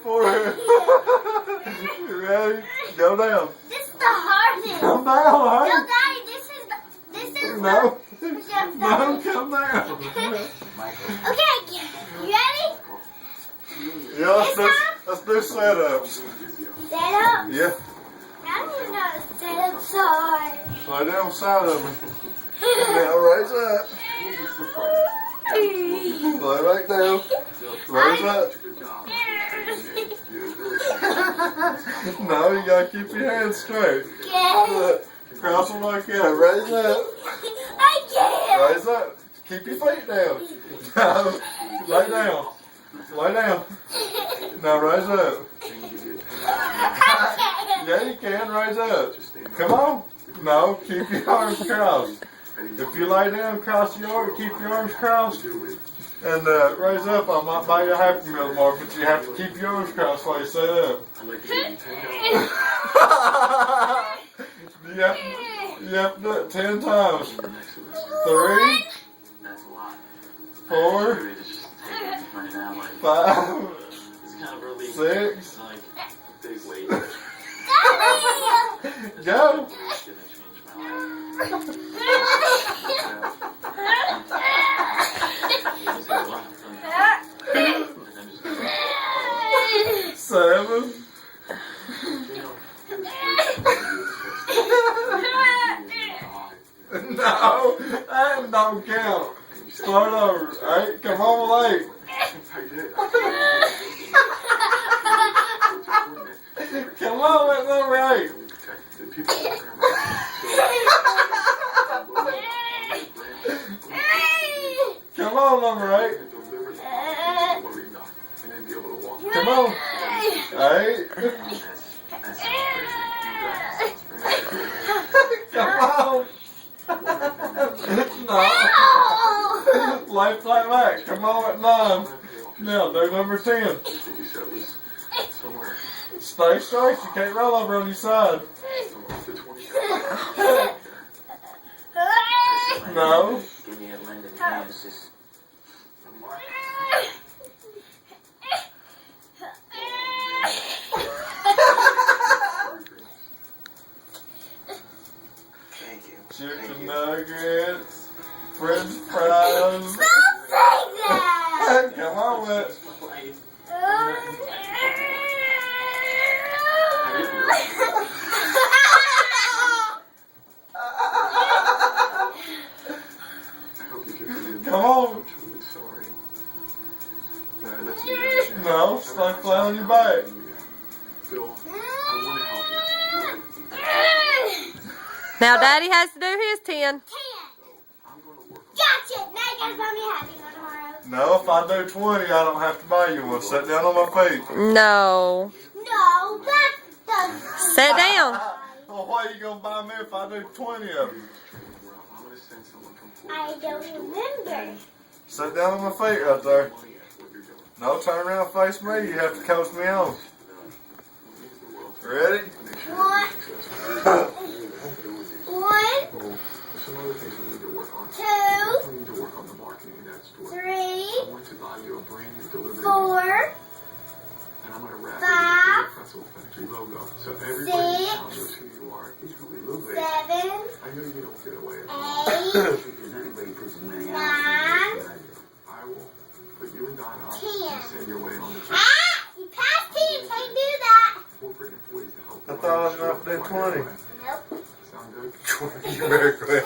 For it. You ready? Go down. This is the hardest. Come down, No, honey. Daddy, this is No. the- No, come down. Okay, you ready? Yeah, let's do setups. Set up. Yeah. I don't even know what set ups are. Lay down beside of me. Now raise up. Lay back down. Raise up. No, you gotta keep your hands straight. Good. Cross them like that. Raise up. I can't. Raise up. Keep your feet down. No. Lay down. Lay down. Now raise up. Yeah, you can. Raise up. Come on. No, keep your arms crossed. If you lay down, cross your arms, keep your arms crossed, and raise up. I might buy you a Happy Meal more, but you have to keep your arms crossed while you sit up. You have to do it 10 times. 3, 4, 5, 6. Go. Seven. No, that don't count. Start over. 8. Come on, 8. Come on, that's number 8. Come on, number 8. Come on. 8. Come on. No. Lay flat back. Come on at 9. Now do number 10. Stay straight. You can't roll over on your side. No. Chicken nuggets, French fries. Don't say that. Come on with it. Come on. No, stay flat on your back. Now Daddy has to do his 10. Gotcha. Now you guys buy me a Happy Meal tomorrow. No, if I do 20, I don't have to buy you one. Sit down on my feet. No. No, that doesn't. Sit down. Well, why are you going to buy me if I do 20 of them? I don't remember. Sit down on my feet right there. No, turn around and face me. You have to coach me on. Ready? 1, 2, 3, 4, 5, 6, 7, 8, 9, 10. Ah! You passed 10. Can't do that. I thought I was going to do 20. Nope. You better quit.